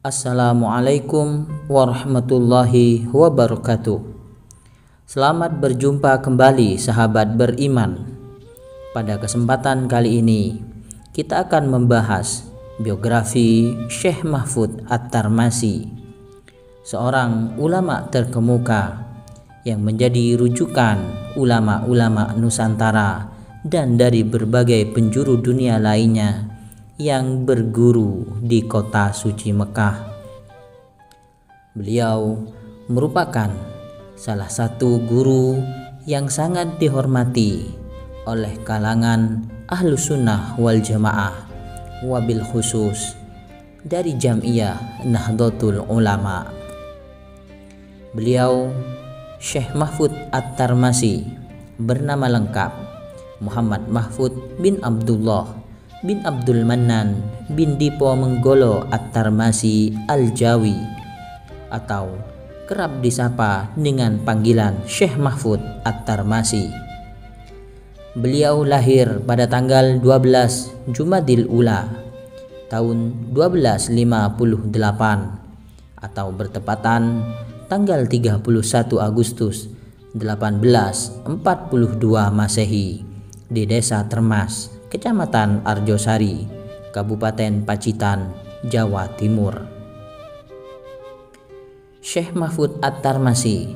Assalamualaikum warahmatullahi wabarakatuh. Selamat berjumpa kembali sahabat beriman. Pada kesempatan kali ini kita akan membahas biografi Syekh Mahfud At-Tarmasi, seorang ulama terkemuka yang menjadi rujukan ulama-ulama Nusantara dan dari berbagai penjuru dunia lainnya yang berguru di kota suci Mekah. Beliau merupakan salah satu guru yang sangat dihormati oleh kalangan Ahlus Sunnah wal Jamaah, wabil khusus dari Jam'iyah Nahdlatul Ulama. Beliau Syekh Mahfud At-Tarmasi bernama lengkap Muhammad Mahfud bin Abdullah bin Abdul Mannan bin Dipo Menggolo At-Tarmasi Al-Jawi, atau kerap disapa dengan panggilan Syekh Mahfud At-Tarmasi. Beliau lahir pada tanggal 12 Jumadil Ula tahun 1258 atau bertepatan tanggal 31 Agustus 1842 Masehi di Desa Termas, Kecamatan Arjosari, Kabupaten Pacitan, Jawa Timur. Syekh Mahfud At-Tarmasi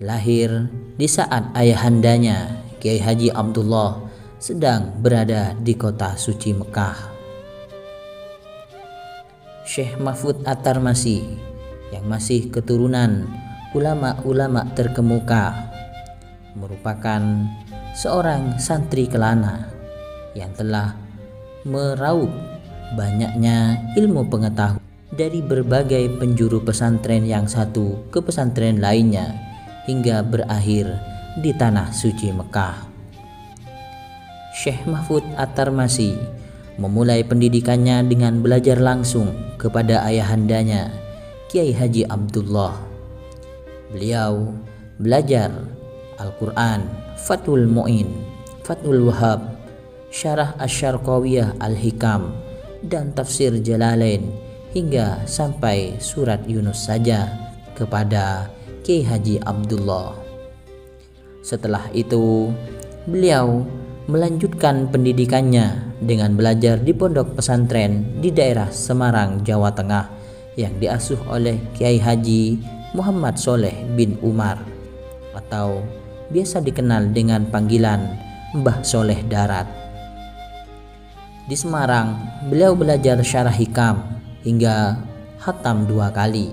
lahir di saat ayahandanya Kiai Haji Abdullah sedang berada di kota suci Mekah. Syekh Mahfud At-Tarmasi yang masih keturunan ulama-ulama terkemuka merupakan seorang santri kelana yang telah meraup banyaknya ilmu pengetahuan dari berbagai penjuru pesantren yang satu ke pesantren lainnya hingga berakhir di tanah suci Mekah. Syekh Mahfud At-Tarmasi memulai pendidikannya dengan belajar langsung kepada ayahandanya Kiai Haji Abdullah. Beliau belajar Al-Quran, Fathul Mu'in, Fathul Wahab, Syarah Asy-Syarqawiyah Al-Hikam, dan Tafsir Jalalain hingga sampai surat Yunus saja kepada Kiai Haji Abdullah. Setelah itu beliau melanjutkan pendidikannya dengan belajar di pondok pesantren di daerah Semarang, Jawa Tengah yang diasuh oleh Kiai Haji Muhammad Soleh bin Umar atau biasa dikenal dengan panggilan Mbah Soleh Darat. Di Semarang, beliau belajar syarah hikam hingga khatam 2 kali.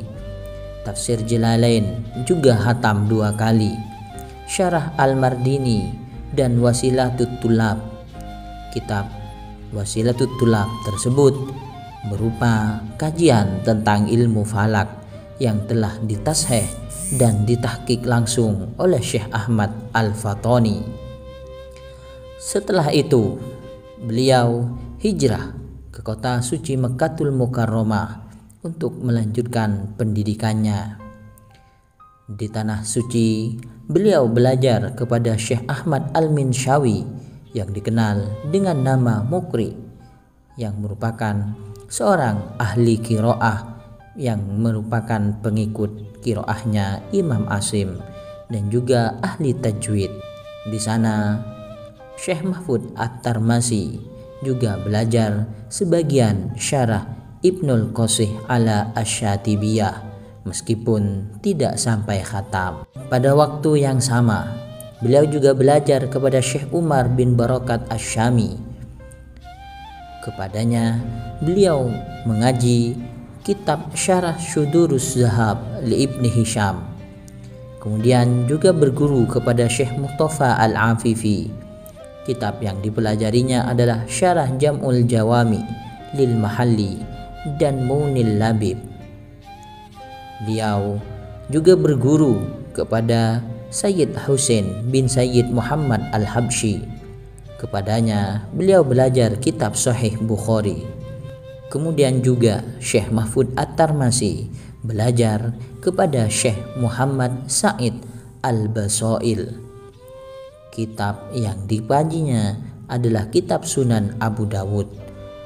Tafsir Jalalain juga khatam 2 kali. Syarah Al-Mardini dan Wasilatut Tulab. Kitab Wasilatut Tulab tersebut berupa kajian tentang ilmu falak yang telah ditasheh dan ditahqiq langsung oleh Syekh Ahmad Al-Fatani. Setelah itu, beliau hijrah ke kota suci Mekkatul Mukarramah untuk melanjutkan pendidikannya. Di tanah suci, beliau belajar kepada Syekh Ahmad Al-Minshawi yang dikenal dengan nama Mukri, yang merupakan seorang ahli qiraah yang merupakan pengikut qiraahnya Imam Asim dan juga ahli tajwid. Di sana Syekh Mahfud At-Tarmasi juga belajar sebagian syarah Ibnul Qasih ala Asy-Syatibiyah meskipun tidak sampai khatam. Pada waktu yang sama, beliau juga belajar kepada Syekh Umar bin Barakat Asy-Syami. Kepadanya beliau mengaji kitab Syarah Syudurus Zahab li Ibni Hisham. Kemudian juga berguru kepada Syekh Mustafa Al-Afifi. Kitab yang dipelajarinya adalah Syarah Jam'ul Jawami lil Mahalli dan Munil Labib. Beliau juga berguru kepada Sayyid Husain bin Sayyid Muhammad Al-Habsyi. Kepadanya beliau belajar kitab Sahih Bukhari. Kemudian juga Syekh Mahfud At-Tarmasi belajar kepada Syekh Muhammad Said Al-Basail. Kitab yang dikajinya adalah kitab Sunan Abu Dawud,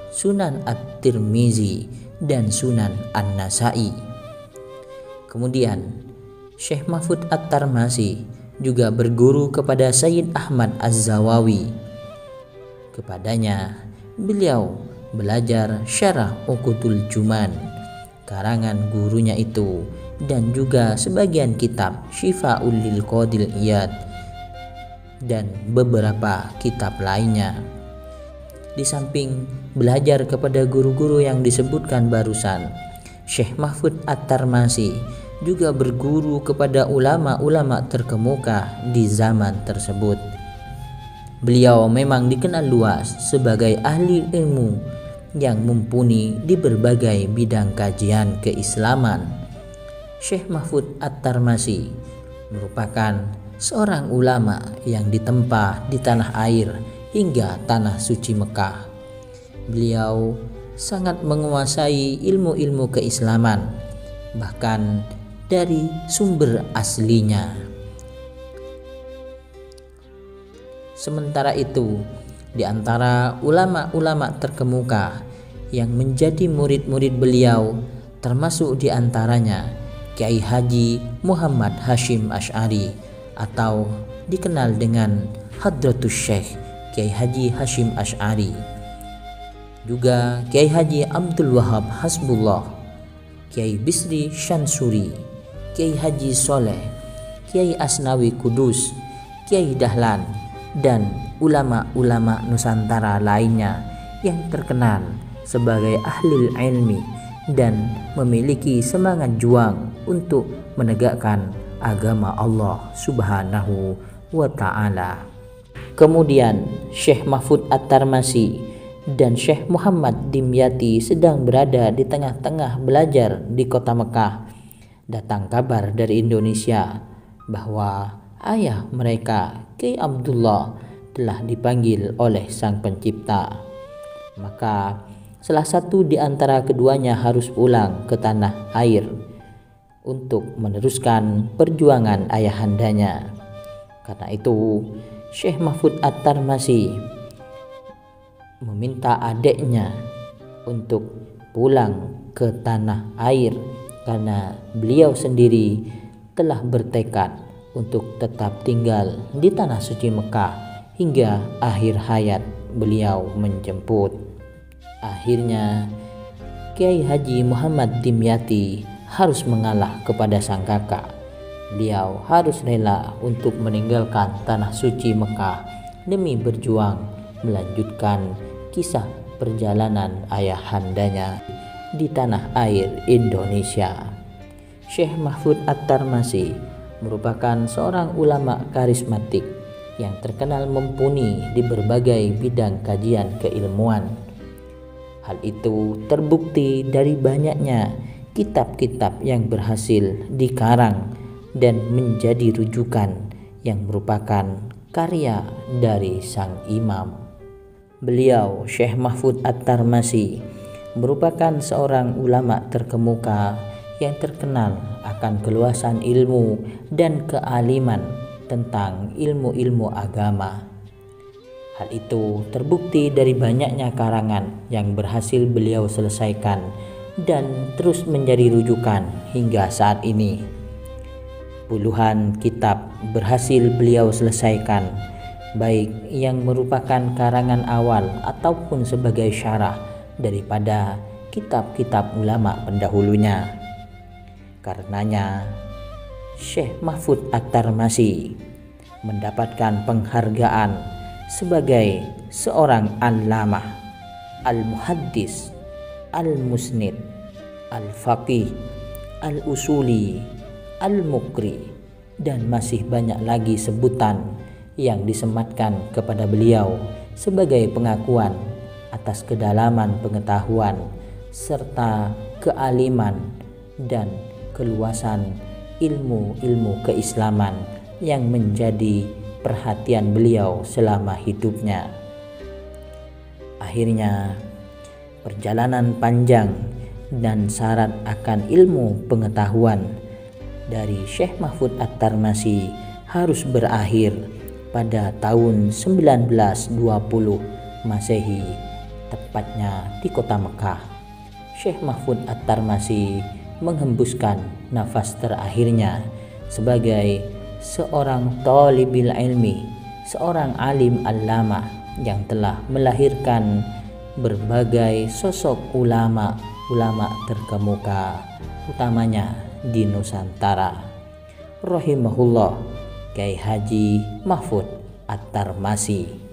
Sunan At-Tirmizi, dan Sunan An-Nasai. Kemudian Syekh Mahfud At-Tarmasi juga berguru kepada Sayyid Ahmad Az-Zawawi. Kepadanya beliau belajar Syarah Uqudul Juman karangan gurunya itu, dan juga sebagian kitab Syifaul lil Qadil Iyad dan beberapa kitab lainnya. Di samping belajar kepada guru-guru yang disebutkan barusan, Syekh Mahfud At-Tarmasi juga berguru kepada ulama-ulama terkemuka di zaman tersebut. Beliau memang dikenal luas sebagai ahli ilmu yang mumpuni di berbagai bidang kajian keislaman. Syekh Mahfud At-Tarmasi merupakan seorang ulama yang ditempa di tanah air hingga tanah suci Mekah. Beliau sangat menguasai ilmu-ilmu keislaman, bahkan dari sumber aslinya. Sementara itu, di antara ulama-ulama terkemuka yang menjadi murid-murid beliau, termasuk di antaranya Kiai Haji Muhammad Hashim Asy'ari atau dikenal dengan Hadratus Syekh Kiai Haji Hashim Asy'ari, juga Kiai Haji Abdul Wahab Hasbullah, Kiai Bisri Syansuri, Kiai Haji Soleh, Kiai Asnawi Kudus, Kiai Dahlan, dan ulama-ulama Nusantara lainnya yang terkenal sebagai ahli ilmi dan memiliki semangat juang untuk menegakkan agama Allah Subhanahu wa Ta'ala. Kemudian Syekh Mahfud At-Tarmasi dan Syekh Muhammad Dimyati sedang berada di tengah-tengah belajar di kota Mekah. Datang kabar dari Indonesia bahwa ayah mereka, Kiai Abdullah, telah dipanggil oleh Sang Pencipta. Maka salah satu di antara keduanya harus pulang ke tanah air untuk meneruskan perjuangan ayahandanya. Karena itu Syekh Mahfud At-Tarmasi meminta adiknya untuk pulang ke tanah air karena beliau sendiri telah bertekad untuk tetap tinggal di tanah suci Mekah hingga akhir hayat beliau menjemput. Akhirnya Kiai Haji Muhammad Dimyati harus mengalah kepada sang kakak. Beliau harus rela untuk meninggalkan tanah suci Mekah demi berjuang melanjutkan kisah perjalanan ayahandanya di tanah air Indonesia. Syekh Mahfud At-Tarmasi merupakan seorang ulama karismatik yang terkenal mumpuni di berbagai bidang kajian keilmuan. Hal itu terbukti dari banyaknya kitab-kitab yang berhasil dikarang dan menjadi rujukan yang merupakan karya dari sang imam. Beliau, Syekh Mahfud At-Tarmasi, merupakan seorang ulama terkemuka yang terkenal akan keluasan ilmu dan kealiman tentang ilmu-ilmu agama. Hal itu terbukti dari banyaknya karangan yang berhasil beliau selesaikan dan terus menjadi rujukan hingga saat ini. Puluhan kitab berhasil beliau selesaikan, baik yang merupakan karangan awal ataupun sebagai syarah daripada kitab-kitab ulama pendahulunya. Karenanya Syekh Mahfud At-Tarmasi mendapatkan penghargaan sebagai seorang allamah, al-muhaddis, al-musnid, al-faqih, al-usuli, al-mukri, dan masih banyak lagi sebutan yang disematkan kepada beliau sebagai pengakuan atas kedalaman pengetahuan serta kealiman dan keluasan ilmu-ilmu keislaman yang menjadi perhatian beliau selama hidupnya. Akhirnya perjalanan panjang dan syarat akan ilmu pengetahuan dari Syekh Mahfud At-Tarmasi harus berakhir pada tahun 1920 Masehi, tepatnya di kota Mekah. Syekh Mahfud At-Tarmasi menghembuskan nafas terakhirnya sebagai seorang thalibil ilmi, seorang alim allama yang telah melahirkan berbagai sosok ulama terkemuka, utamanya di Nusantara. Rahimahullah Kiai Haji Mahfud At-Tarmasi.